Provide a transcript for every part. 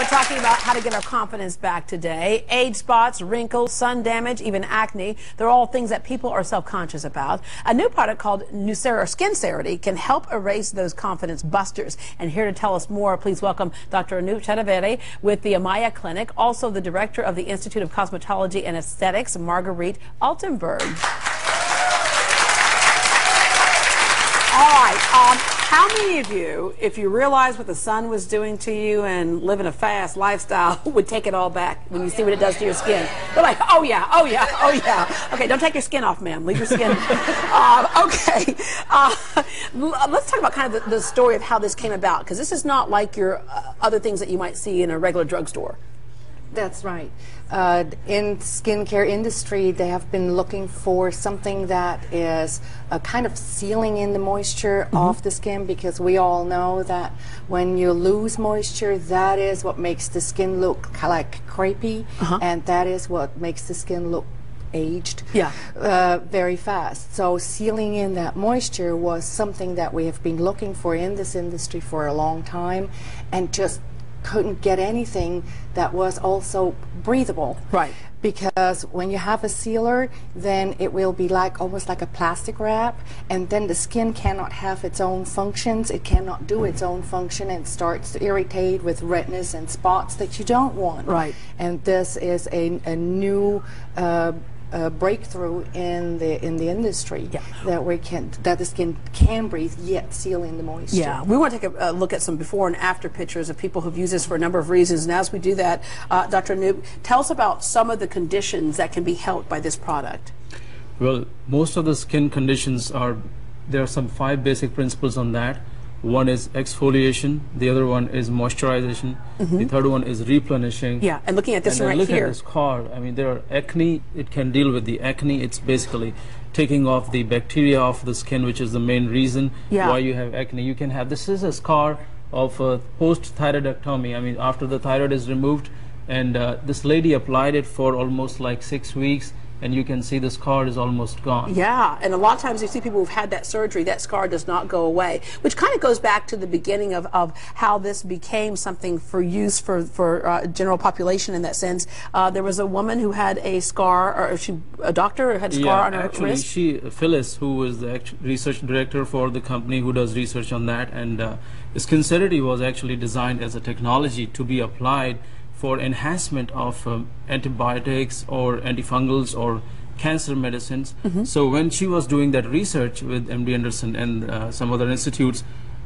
talking about how to get our confidence back today. Age spots, wrinkles, sun damage, even acne. They're all things that people are self-conscious about. A new product called Skincerity can help erase those confidence busters. And here to tell us more, please welcome Dr. Anoop with the Amaya Clinic, also the director of the Institute of Cosmetology and Aesthetics, Marguerite Altenberg. All right. How many of you, if you realized what the sun was doing to you and living a fast lifestyle, would take it all back when you see what it does to your skin? They're like, oh yeah, oh yeah, oh yeah. Okay, don't take your skin off, ma'am. Leave your skin. Okay. Let's talk about kind of the story of how this came about, because this is not like your other things that you might see in a regular drugstore. That's right. In skincare industry, they have been looking for something that is kind of sealing in the moisture off the skin, because we all know that when you lose moisture, that is what makes the skin look like crepey, and that is what makes the skin look aged very fast. So sealing in that moisture was something that we have been looking for in this industry for a long time, and just couldn't get anything that was also breathable. Right. Because when you have a sealer, then it will be like almost like a plastic wrap, and then the skin cannot have its own functions. It cannot do its own function, and starts to irritate with redness and spots that you don't want. Right. And this is a new breakthrough in the industry, that the skin can breathe yet seal in the moisture. Yeah, we want to take a look at some before and after pictures of people who've used this for a number of reasons. And as we do that, Dr. Anoop, tell us about some of the conditions that can be helped by this product. Well, most of the skin conditions there are some 5 basic principles on that. One is exfoliation, the other one is moisturization, the third one is replenishing. Yeah, and looking at this right here. Look at this scar. I mean, there are acne. It can deal with the acne. It's basically taking off the bacteria off the skin, which is the main reason why you have acne. You can have, this is a scar of post-thyroidectomy. I mean, after the thyroid is removed, and this lady applied it for almost like 6 weeks, and you can see the scar is almost gone. Yeah, and a lot of times you see people who've had that surgery, that scar does not go away, which kind of goes back to the beginning of how this became something for use for general population in that sense. There was a woman who had a scar, or a doctor who had a scar on her wrist. Phyllis, who was the research director for the company who does research on that, and Skincerity was actually designed as a technology to be applied for enhancement of antibiotics or antifungals or cancer medicines. So when she was doing that research with MD Anderson and some other institutes,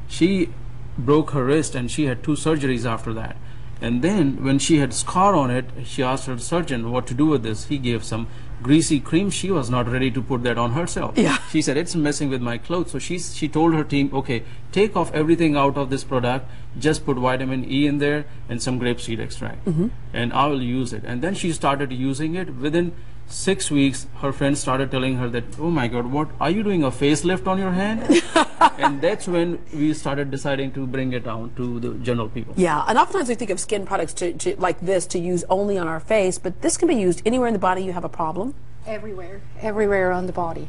she broke her wrist and she had 2 surgeries after that. And then when she had scar on it, she asked her surgeon what to do with this. He gave some greasy cream. She was not ready to put that on herself. Yeah. She said, it's messing with my clothes. So she told her team, okay, take off everything out of this product, just put vitamin E in there and some grapeseed extract, and I will use it. And then she started using it. Within 6 weeks, her friends started telling her that, oh my God, what are you doing, a facelift on your hand? And that's when we started deciding to bring it down to the general people. Yeah, and oftentimes we think of skin products like this to use only on our face, but this can be used anywhere in the body you have a problem. Everywhere on the body.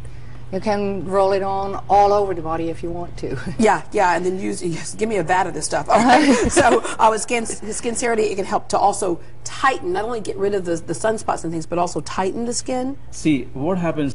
You can roll it on all over the body if you want to. Yeah, and then give me a vat of this stuff. Okay. So with Skincerity, it can help to also tighten, not only get rid of the sunspots and things, but also tighten the skin. See, what happens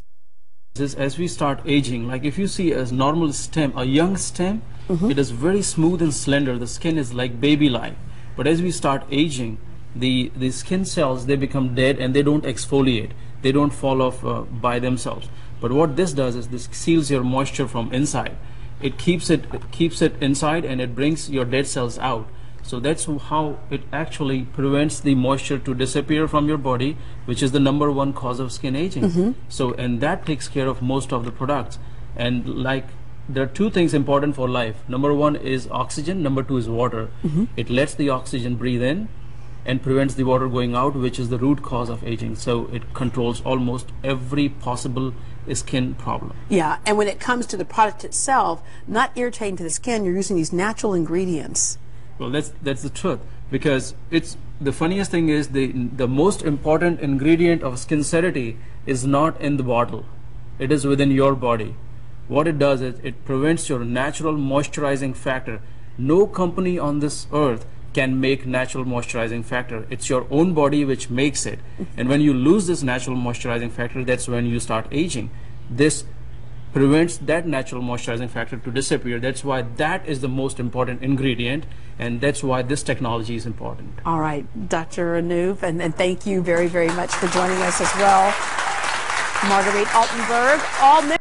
is as we start aging, like if you see a normal stem, a young stem, it is very smooth and slender. The skin is like baby-like. But as we start aging, the skin cells, they become dead and they don't exfoliate. They don't fall off by themselves. But what this does is this seals your moisture from inside. It keeps it inside, and it brings your dead cells out. So that's how it actually prevents the moisture to disappear from your body, which is the #1 cause of skin aging. So, and that takes care of most of the products. And like, there are 2 things important for life. #1 is oxygen, #2 is water. It lets the oxygen breathe in and prevents the water going out, which is the root cause of aging. So it controls almost every possible skin problem. Yeah, and when it comes to the product itself, not irritating to the skin, you're using these natural ingredients. Well, that's the truth, because it's the funniest thing is the most important ingredient of Skincerity is not in the bottle. It is within your body. What it does is it prevents your natural moisturizing factor. No company on this earth can make natural moisturizing factor. It's your own body which makes it. And when you lose this natural moisturizing factor, that's when you start aging. This prevents that natural moisturizing factor to disappear. That's why that is the most important ingredient, and that's why this technology is important. All right, Dr. Anoop, and thank you very, very much for joining us as well. Marguerite Altenberg, all